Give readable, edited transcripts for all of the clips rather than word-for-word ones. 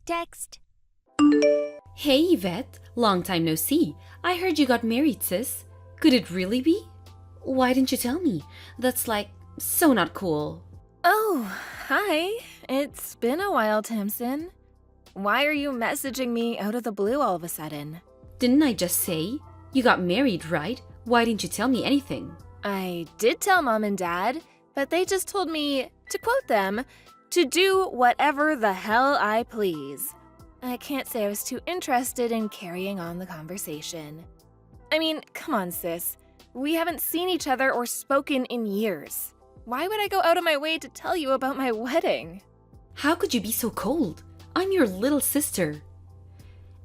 text. Hey Yvette, long time no see. I heard you got married, sis. Could it really be? Why didn't you tell me? That's like so not cool. Oh, hi. It's been a while, Tamsin. Why are you messaging me out of the blue all of a sudden? Didn't I just say? You got married, right? Why didn't you tell me anything? I did tell Mom and Dad, but they just told me, to quote them, to do whatever the hell I please. I can't say I was too interested in carrying on the conversation. I mean, come on, sis. We haven't seen each other or spoken in years. Why would I go out of my way to tell you about my wedding? How could you be so cold? I'm your little sister.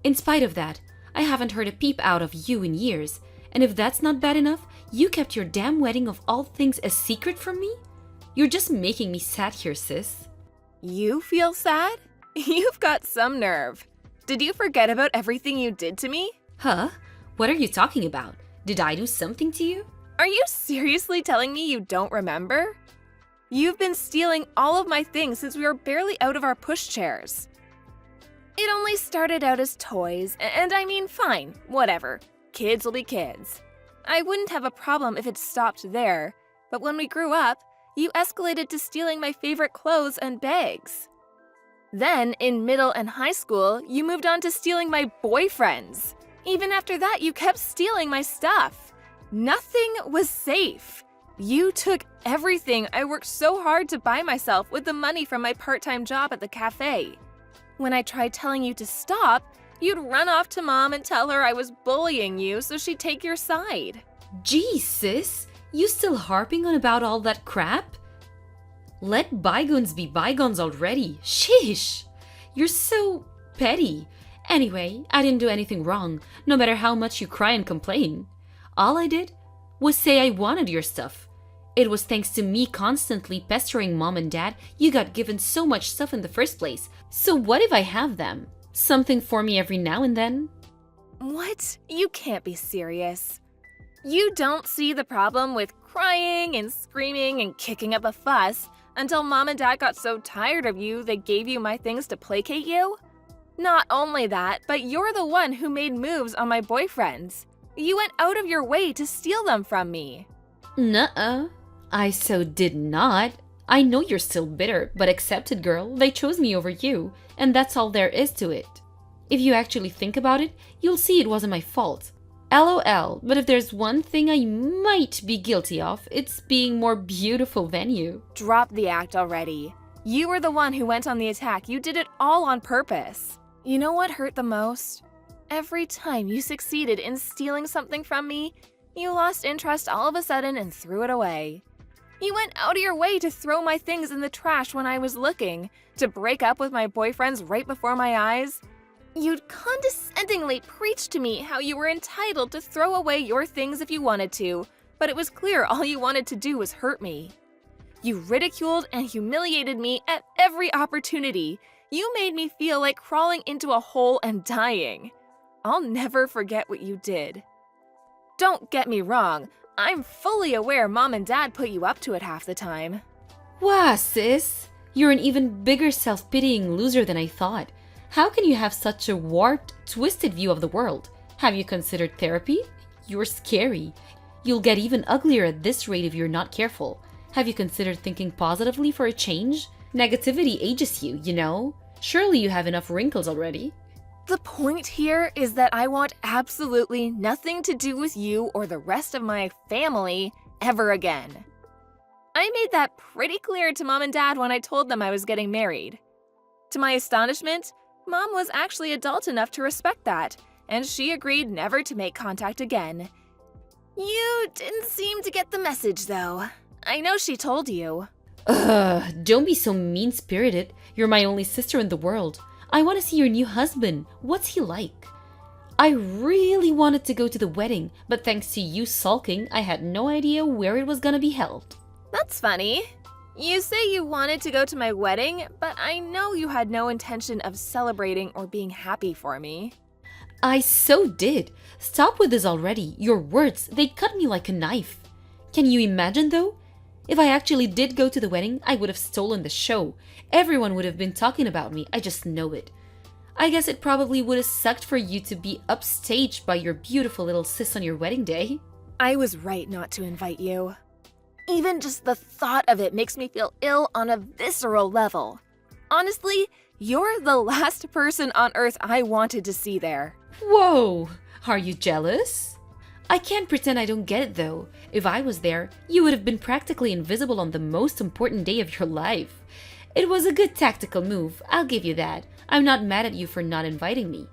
In spite of that, I haven't heard a peep out of you in years. And if that's not bad enough, you kept your damn wedding of all things a secret from me? You're just making me sad here, sis. You feel sad? You've got some nerve. Did you forget about everything you did to me? Huh? What are you talking about? Did I do something to you? Are you seriously telling me you don't remember? You've been stealing all of my things since we were barely out of our pushchairs. It only started out as toys, and I mean, fine, whatever. Kids will be kids. I wouldn't have a problem if it stopped there, but when we grew up, you escalated to stealing my favorite clothes and bags. Then, in middle and high school, you moved on to stealing my boyfriends. Even after that, you kept stealing my stuff. Nothing was safe. You took everything I worked so hard to buy myself with the money from my part-time job at the cafe. When I tried telling you to stop, you'd run off to Mom and tell her I was bullying you so she'd take your side. Gee, sis, you still harping on about all that crap? Let bygones be bygones already. Sheesh! You're so petty. Anyway, I didn't do anything wrong, no matter how much you cry and complain. All I did was say I wanted your stuff. It was thanks to me constantly pestering Mom and Dad you got given so much stuff in the first place. So what if I have them? Something for me every now and then? What? You can't be serious. You don't see the problem with crying and screaming and kicking up a fuss until Mom and Dad got so tired of you they gave you my things to placate you? Not only that, but you're the one who made moves on my boyfriends. You went out of your way to steal them from me. Nuh-uh. I so did not. I know you're still bitter, but accept it, girl. They chose me over you, and that's all there is to it. If you actually think about it, you'll see it wasn't my fault. LOL, but if there's one thing I might be guilty of, it's being more beautiful than you. Drop the act already. You were the one who went on the attack. You did it all on purpose. You know what hurt the most? Every time you succeeded in stealing something from me, you lost interest all of a sudden and threw it away. You went out of your way to throw my things in the trash when I was looking, to break up with my boyfriends right before my eyes. You'd condescendingly preach to me how you were entitled to throw away your things if you wanted to, but it was clear all you wanted to do was hurt me. You ridiculed and humiliated me at every opportunity. You made me feel like crawling into a hole and dying. I'll never forget what you did. Don't get me wrong, I'm fully aware Mom and Dad put you up to it half the time. Wow, sis. You're an even bigger self-pitying loser than I thought. How can you have such a warped, twisted view of the world? Have you considered therapy? You're scary. You'll get even uglier at this rate if you're not careful. Have you considered thinking positively for a change? Negativity ages you, you know? Surely you have enough wrinkles already. The point here is that I want absolutely nothing to do with you or the rest of my family ever again. I made that pretty clear to Mom and Dad when I told them I was getting married. To my astonishment, Mom was actually adult enough to respect that, and she agreed never to make contact again. You didn't seem to get the message, though. I know she told you. Ugh, don't be so mean-spirited. You're my only sister in the world. I want to see your new husband. What's he like? I really wanted to go to the wedding, but thanks to you sulking, I had no idea where it was gonna be held. That's funny. You say you wanted to go to my wedding, but I know you had no intention of celebrating or being happy for me. I so did. Stop with this already. Your words, they cut me like a knife. Can you imagine though? If I actually did go to the wedding, I would have stolen the show. Everyone would have been talking about me. I just know it. I guess it probably would have sucked for you to be upstaged by your beautiful little sis on your wedding day. I was right not to invite you. Even just the thought of it makes me feel ill on a visceral level. Honestly, you're the last person on Earth I wanted to see there. Whoa! Are you jealous? I can't pretend I don't get it though. If I was there, you would have been practically invisible on the most important day of your life. It was a good tactical move, I'll give you that. I'm not mad at you for not inviting me.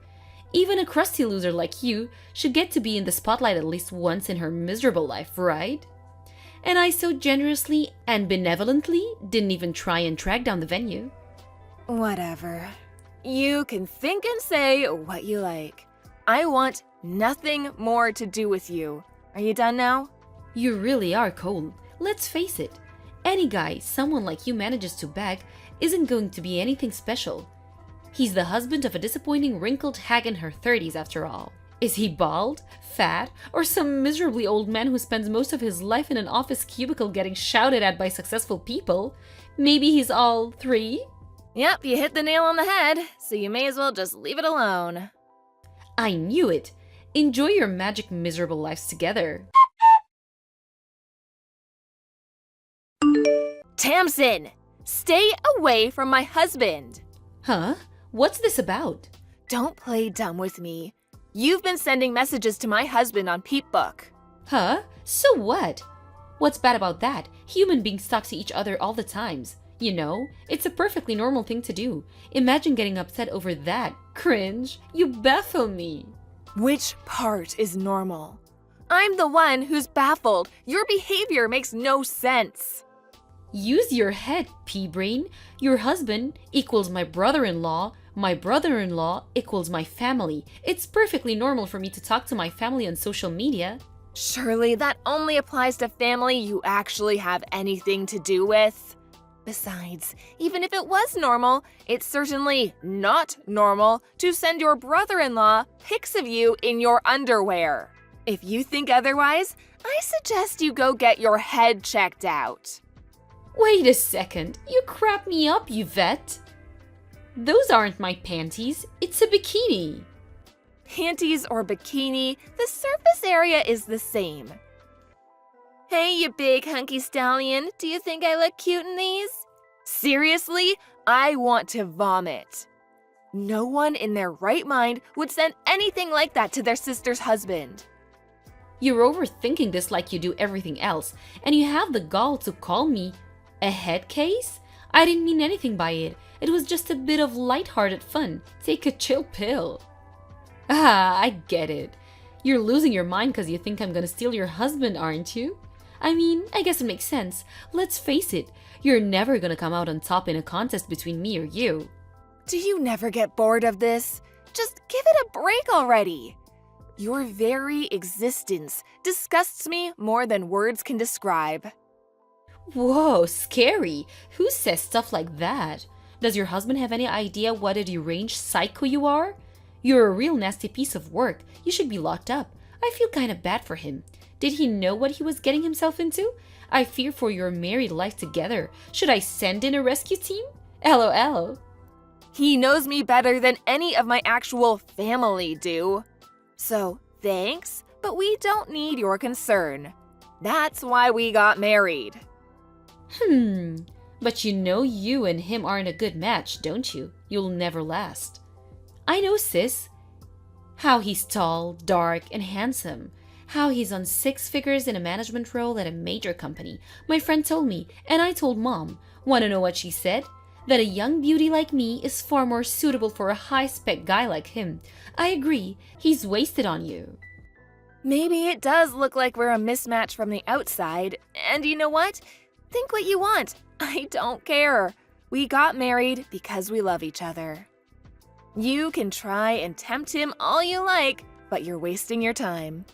Even a crusty loser like you should get to be in the spotlight at least once in her miserable life, right? And I so generously and benevolently didn't even try and track down the venue. Whatever. You can think and say what you like. I want nothing more to do with you. Are you done now? You really are cold. Let's face it. Any guy someone like you manages to bag isn't going to be anything special. He's the husband of a disappointing wrinkled hag in her 30s after all. Is he bald, fat, or some miserably old man who spends most of his life in an office cubicle getting shouted at by successful people? Maybe he's all three? Yep, you hit the nail on the head, so you may as well just leave it alone. I knew it. Enjoy your magic miserable lives together. Tamsin! Stay away from my husband! Huh? What's this about? Don't play dumb with me. You've been sending messages to my husband on Peepbook. Huh? So what? What's bad about that? Human beings talk to each other all the times. You know, it's a perfectly normal thing to do. Imagine getting upset over that. Cringe. You baffle me. Which part is normal? I'm the one who's baffled. Your behavior makes no sense. Use your head, pea-brain. Your husband equals my brother-in-law. My brother-in-law equals my family. It's perfectly normal for me to talk to my family on social media. Surely that only applies to family you actually have anything to do with. Besides, even if it was normal, it's certainly not normal to send your brother-in-law pics of you in your underwear. If you think otherwise, I suggest you go get your head checked out. Wait a second. You crap me up, you vet. Those aren't my panties. It's a bikini. Panties or bikini, the surface area is the same. Hey, you big hunky stallion, do you think I look cute in these? Seriously, I want to vomit. No one in their right mind would send anything like that to their sister's husband. You're overthinking this like you do everything else, and you have the gall to call me a head case? I didn't mean anything by it. It was just a bit of lighthearted fun. Take a chill pill. Ah, I get it. You're losing your mind because you think I'm gonna steal your husband, aren't you? I mean, I guess it makes sense. Let's face it, you're never gonna come out on top in a contest between me or you. Do you never get bored of this? Just give it a break already. Your very existence disgusts me more than words can describe. Whoa, scary. Who says stuff like that? Does your husband have any idea what a deranged psycho you are? You're a real nasty piece of work. You should be locked up. I feel kind of bad for him. Did he know what he was getting himself into? I fear for your married life together. Should I send in a rescue team? LOL. He knows me better than any of my actual family do. So, thanks, but we don't need your concern. That's why we got married. But you know you and him aren't a good match, don't you? You'll never last. I know, sis. How he's tall, dark, and handsome. How he's on 6 figures in a management role at a major company. My friend told me, and I told Mom. Want to know what she said? That a young beauty like me is far more suitable for a high-spec guy like him. I agree. He's wasted on you. Maybe it does look like we're a mismatch from the outside. And you know what? Think what you want. I don't care. We got married because we love each other. You can try and tempt him all you like, but you're wasting your time.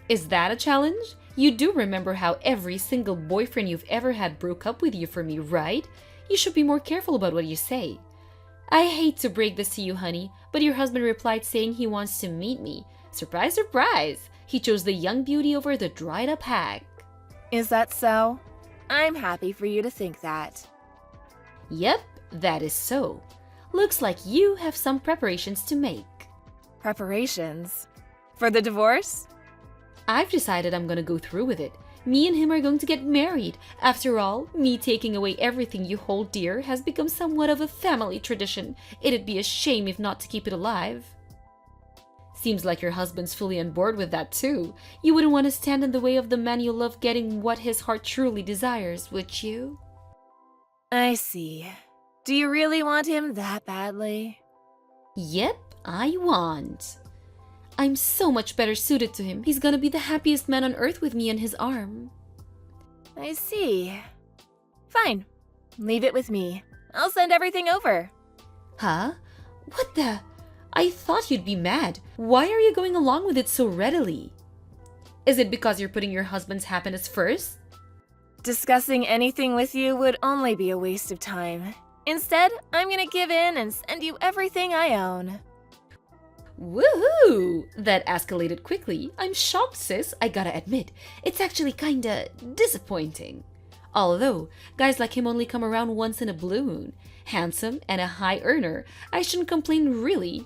Is that a challenge? You do remember how every single boyfriend you've ever had broke up with you for me, right? You should be more careful about what you say. I hate to break this to you, honey, but your husband replied saying he wants to meet me. Surprise, surprise! He chose the young beauty over the dried-up hag. Is that so? I'm happy for you to think that. Yep, that is so. Looks like you have some preparations to make. Preparations? For the divorce? I've decided I'm gonna go through with it. Me and him are going to get married. After all, me taking away everything you hold dear has become somewhat of a family tradition. It'd be a shame if not to keep it alive. Seems like your husband's fully on board with that too. You wouldn't want to stand in the way of the man you love getting what his heart truly desires, would you? I see. Do you really want him that badly? Yep, I want. I'm so much better suited to him. He's gonna be the happiest man on earth with me on his arm. I see. Fine. Leave it with me. I'll send everything over. Huh? What the? I thought you'd be mad. Why are you going along with it so readily? Is it because you're putting your husband's happiness first? Discussing anything with you would only be a waste of time. Instead, I'm gonna give in and send you everything I own. Woohoo! That escalated quickly. I'm shocked, sis, I gotta admit. It's actually kinda disappointing. Although, guys like him only come around once in a blue moon. Handsome and a high earner. I shouldn't complain, really.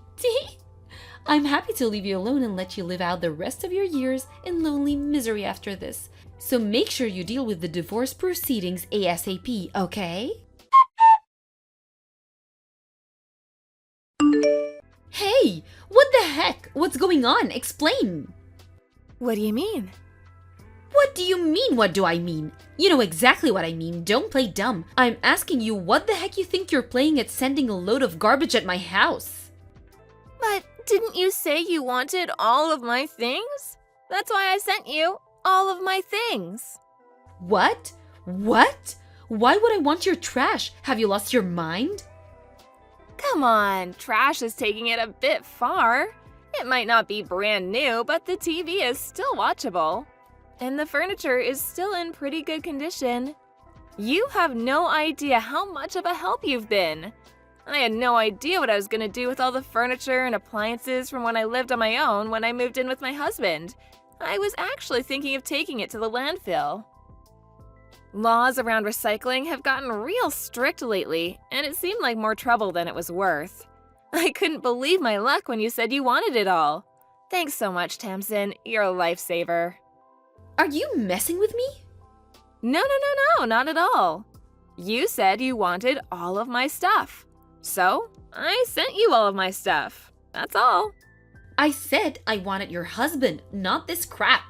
I'm happy to leave you alone and let you live out the rest of your years in lonely misery after this. So make sure you deal with the divorce proceedings ASAP, okay? Hey! What the heck? What's going on? Explain! What do you mean? What do you mean, what do I mean? You know exactly what I mean, don't play dumb. I'm asking you what the heck you think you're playing at sending a load of garbage at my house? But didn't you say you wanted all of my things? That's why I sent you all of my things. What? What? Why would I want your trash? Have you lost your mind? Come on, trash is taking it a bit far. It might not be brand new, but the TV is still watchable. And the furniture is still in pretty good condition. You have no idea how much of a help you've been. I had no idea what I was gonna do with all the furniture and appliances from when I lived on my own when I moved in with my husband. I was actually thinking of taking it to the landfill. Laws around recycling have gotten real strict lately, and it seemed like more trouble than it was worth. I couldn't believe my luck when you said you wanted it all. Thanks so much, Tamsin. You're a lifesaver. Are you messing with me? No, not at all. You said you wanted all of my stuff. So, I sent you all of my stuff. That's all. I said I wanted your husband, not this crap.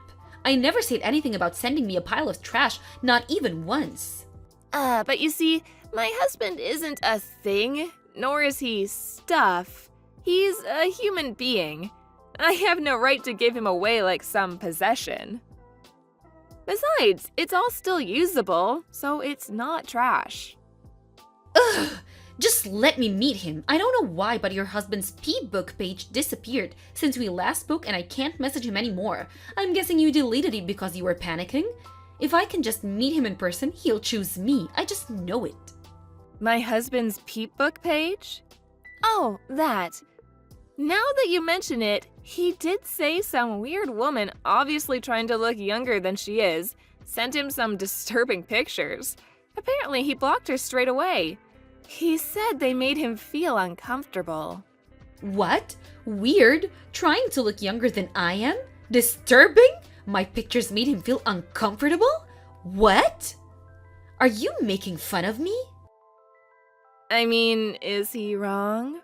I never said anything about sending me a pile of trash, not even once. But you see, my husband isn't a thing, nor is he stuff. He's a human being. I have no right to give him away like some possession. Besides, it's all still usable, so it's not trash. Ugh! Just let me meet him. I don't know why, but your husband's P-book page disappeared since we last spoke and I can't message him anymore. I'm guessing you deleted it because you were panicking? If I can just meet him in person, he'll choose me. I just know it. My husband's Peep-book page? Oh, that. Now that you mention it, he did say some weird woman, obviously trying to look younger than she is, sent him some disturbing pictures. Apparently, he blocked her straight away. He said they made him feel uncomfortable. What? Weird? Trying to look younger than I am? Disturbing? My pictures made him feel uncomfortable? What? Are you making fun of me? I mean, is he wrong?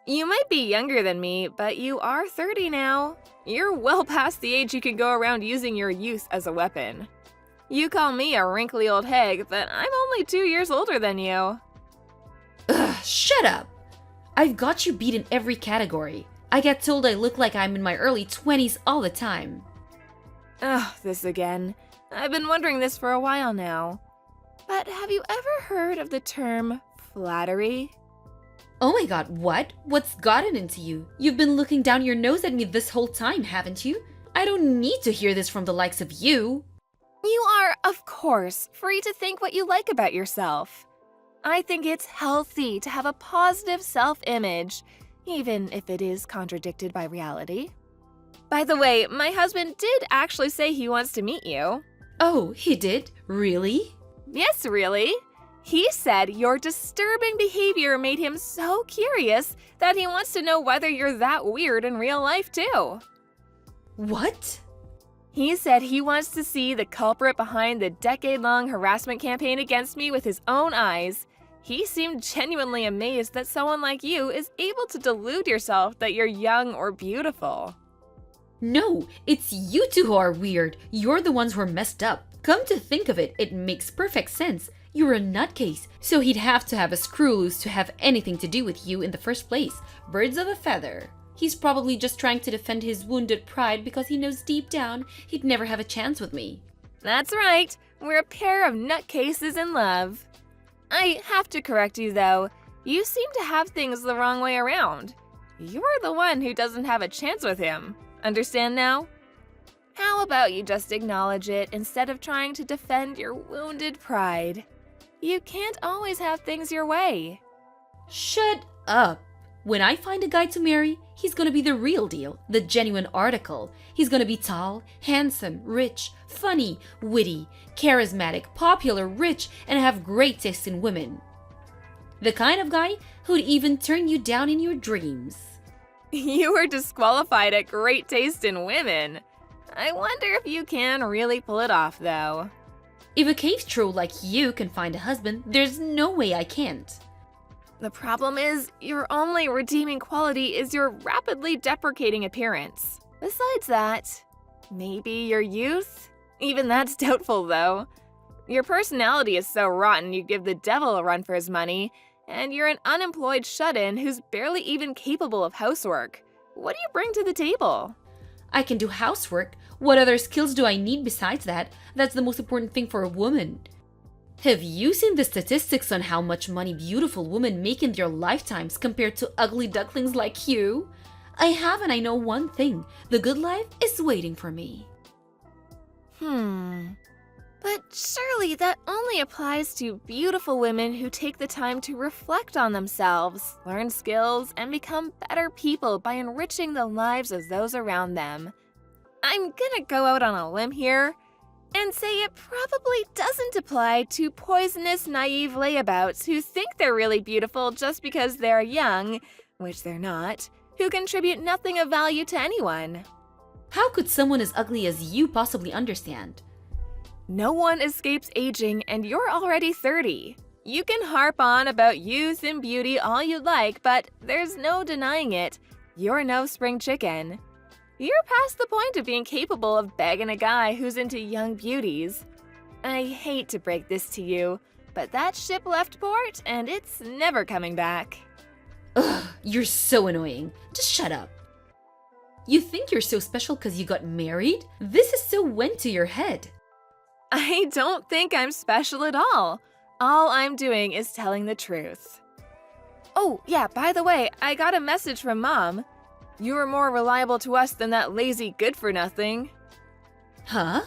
You might be younger than me, but you are 30 now. You're well past the age you can go around using your youth as a weapon. You call me a wrinkly old hag, but I'm only 2 years older than you. Ugh, shut up! I've got you beat in every category. I get told I look like I'm in my early 20s all the time. Ugh, this again. I've been wondering this for a while now. But have you ever heard of the term flattery? Oh my god, what? What's gotten into you? You've been looking down your nose at me this whole time, haven't you? I don't need to hear this from the likes of you. You are, of course, free to think what you like about yourself. I think it's healthy to have a positive self-image, even if it is contradicted by reality. By the way, my husband did actually say he wants to meet you. Oh, he did? Really? Yes, really. He said your disturbing behavior made him so curious that he wants to know whether you're that weird in real life too. What? He said he wants to see the culprit behind the decade-long harassment campaign against me with his own eyes. He seemed genuinely amazed that someone like you is able to delude yourself that you're young or beautiful. No, it's you two who are weird. You're the ones who are messed up. Come to think of it, it makes perfect sense. You're a nutcase, so he'd have to have a screw loose to have anything to do with you in the first place. Birds of a feather. He's probably just trying to defend his wounded pride because he knows deep down he'd never have a chance with me. That's right. We're a pair of nutcases in love. I have to correct you, though. You seem to have things the wrong way around. You're the one who doesn't have a chance with him. Understand now? How about you just acknowledge it instead of trying to defend your wounded pride? You can't always have things your way. Shut up. When I find a guy to marry, he's gonna be the real deal, the genuine article. He's gonna be tall, handsome, rich, funny, witty, charismatic, popular, rich, and have great taste in women. The kind of guy who'd even turn you down in your dreams. You were disqualified at great taste in women. I wonder if you can really pull it off, though. If a cave troll like you can find a husband, there's no way I can't. The problem is, your only redeeming quality is your rapidly deprecating appearance. Besides that, maybe your youth? Even that's doubtful, though. Your personality is so rotten you give the devil a run for his money, and you're an unemployed shut-in who's barely even capable of housework. What do you bring to the table? I can do housework. What other skills do I need besides that? That's the most important thing for a woman. Have you seen the statistics on how much money beautiful women make in their lifetimes compared to ugly ducklings like you? I have, and I know one thing. The good life is waiting for me. But surely that only applies to beautiful women who take the time to reflect on themselves, learn skills, and become better people by enriching the lives of those around them. I'm gonna go out on a limb here and say it probably doesn't apply to poisonous, naive layabouts who think they're really beautiful just because they're young, which they're not, who contribute nothing of value to anyone. How could someone as ugly as you possibly understand? No one escapes aging, and you're already 30. You can harp on about youth and beauty all you'd like, but there's no denying it. You're no spring chicken. You're past the point of being capable of begging a guy who's into young beauties. I hate to break this to you, but that ship left port, and it's never coming back. Ugh, you're so annoying. Just shut up. You think you're so special because you got married? This is so went to your head. I don't think I'm special at all. All I'm doing is telling the truth. Oh, yeah, by the way, I got a message from Mom. You were more reliable to us than that lazy good-for-nothing. Huh?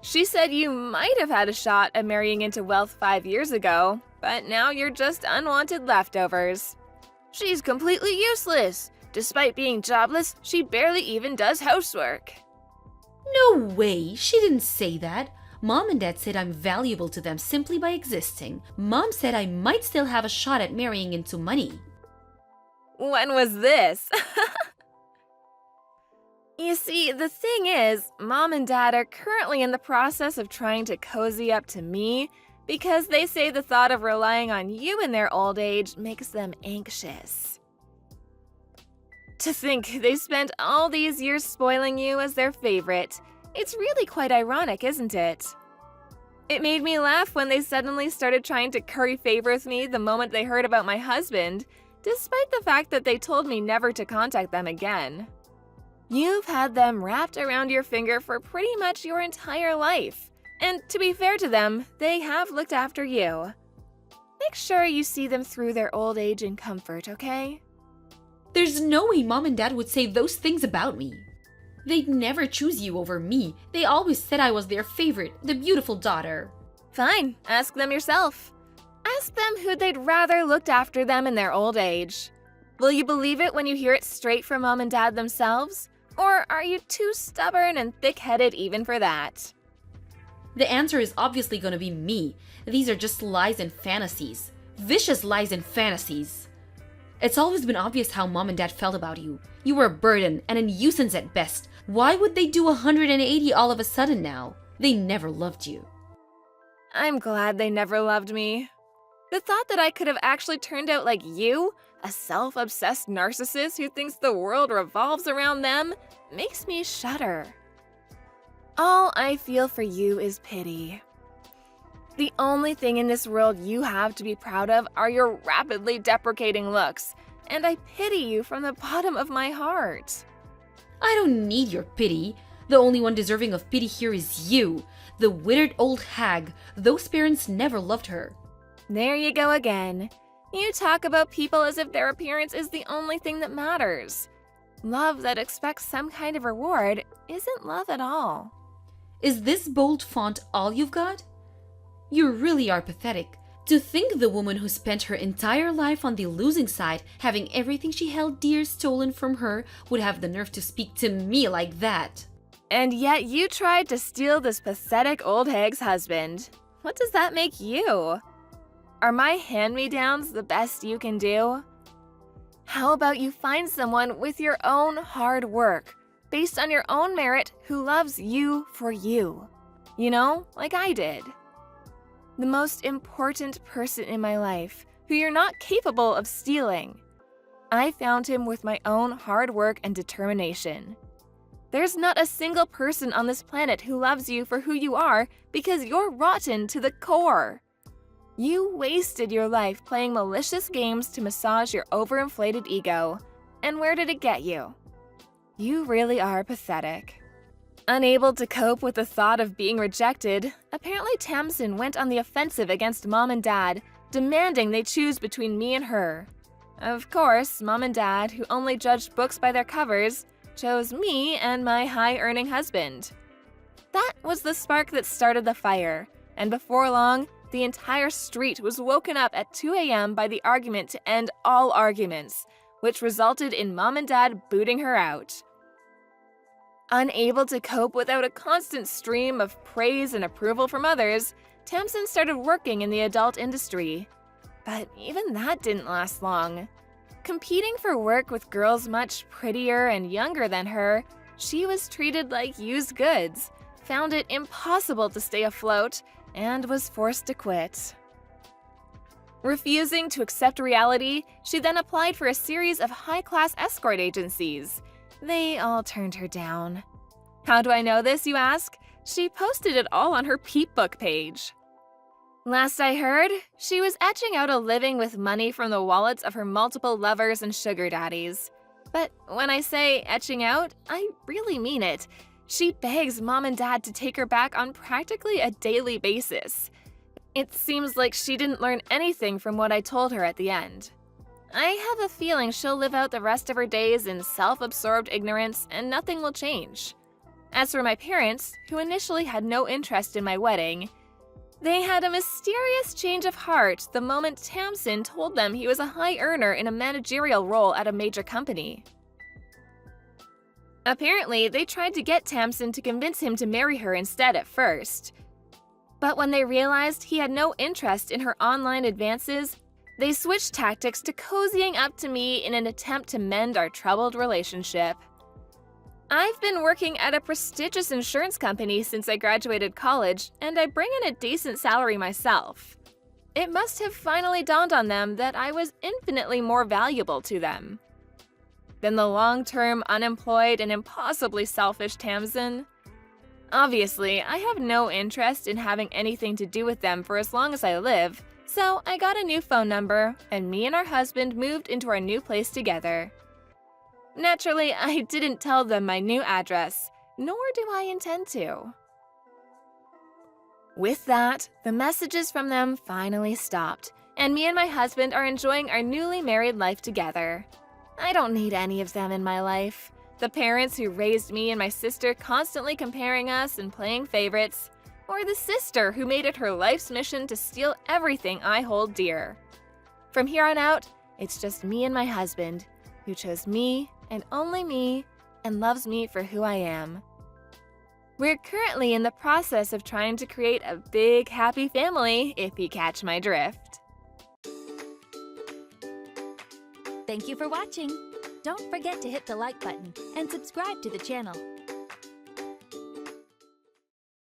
She said you might have had a shot at marrying into wealth 5 years ago, but now you're just unwanted leftovers. She's completely useless. Despite being jobless, she barely even does housework. No way, she didn't say that. Mom and Dad said I'm valuable to them simply by existing. Mom said I might still have a shot at marrying into money. When was this? You see, the thing is, Mom and Dad are currently in the process of trying to cozy up to me because they say the thought of relying on you in their old age makes them anxious. To think they spent all these years spoiling you as their favorite. It's really quite ironic, isn't it? It made me laugh when they suddenly started trying to curry favor with me the moment they heard about my husband, despite the fact that they told me never to contact them again. You've had them wrapped around your finger for pretty much your entire life. And to be fair to them, they have looked after you. Make sure you see them through their old age in comfort, okay? There's no way Mom and Dad would say those things about me. They'd never choose you over me. They always said I was their favorite, the beautiful daughter. Fine, ask them yourself. Ask them who they'd rather looked after them in their old age. Will you believe it when you hear it straight from Mom and Dad themselves? Or are you too stubborn and thick-headed even for that? The answer is obviously gonna be me. These are just lies and fantasies. Vicious lies and fantasies. It's always been obvious how mom and dad felt about you. You were a burden and a nuisance at best. Why would they do 180 all of a sudden now? They never loved you. I'm glad they never loved me. The thought that I could have actually turned out like you, a self-obsessed narcissist who thinks the world revolves around them, makes me shudder. All I feel for you is pity. The only thing in this world you have to be proud of are your rapidly deprecating looks, and I pity you from the bottom of my heart. I don't need your pity. The only one deserving of pity here is you, the withered old hag. Those parents never loved her. There you go again. You talk about people as if their appearance is the only thing that matters. Love that expects some kind of reward isn't love at all. Is this bold font all you've got? You really are pathetic. To think the woman who spent her entire life on the losing side, having everything she held dear stolen from her, would have the nerve to speak to me like that. And yet you tried to steal this pathetic old hag's husband. What does that make you? Are my hand-me-downs the best you can do? How about you find someone with your own hard work, based on your own merit, who loves you for you? You know, like I did. The most important person in my life, who you're not capable of stealing. I found him with my own hard work and determination. There's not a single person on this planet who loves you for who you are because you're rotten to the core. You wasted your life playing malicious games to massage your overinflated ego. And where did it get you? You really are pathetic. Unable to cope with the thought of being rejected, apparently Tamsin went on the offensive against mom and dad, demanding they choose between me and her. Of course, mom and dad, who only judged books by their covers, chose me and my high-earning husband. That was the spark that started the fire, and before long, the entire street was woken up at 2 a.m. by the argument to end all arguments, which resulted in mom and dad booting her out. Unable to cope without a constant stream of praise and approval from others, Tamsin started working in the adult industry. But even that didn't last long. Competing for work with girls much prettier and younger than her, she was treated like used goods, found it impossible to stay afloat, and was forced to quit. Refusing to accept reality, she then applied for a series of high-class escort agencies. They all turned her down. How do I know this, you ask? She posted it all on her Peep Book page. Last I heard, she was etching out a living with money from the wallets of her multiple lovers and sugar daddies. But when I say etching out, I really mean it. She begs mom and dad to take her back on practically a daily basis. It seems like she didn't learn anything from what I told her at the end. I have a feeling she'll live out the rest of her days in self-absorbed ignorance and nothing will change. As for my parents, who initially had no interest in my wedding, they had a mysterious change of heart the moment Tamsin told them he was a high earner in a managerial role at a major company. Apparently, they tried to get Tamsin to convince him to marry her instead at first. But when they realized he had no interest in her online advances, they switched tactics to cozying up to me in an attempt to mend our troubled relationship. I've been working at a prestigious insurance company since I graduated college, and I bring in a decent salary myself. It must have finally dawned on them that I was infinitely more valuable to them than the long-term unemployed and impossibly selfish Tamsin. Obviously, I have no interest in having anything to do with them for as long as I live, so I got a new phone number, and me and our husband moved into our new place together. Naturally, I didn't tell them my new address, nor do I intend to. With that, the messages from them finally stopped, and me and my husband are enjoying our newly married life together. I don't need any of them in my life. The parents who raised me and my sister constantly comparing us and playing favorites, or the sister who made it her life's mission to steal everything I hold dear. From here on out, it's just me and my husband, who chose me and only me and loves me for who I am. We're currently in the process of trying to create a big, happy family, if you catch my drift. Thank you for watching. Don't forget to hit the like button and subscribe to the channel.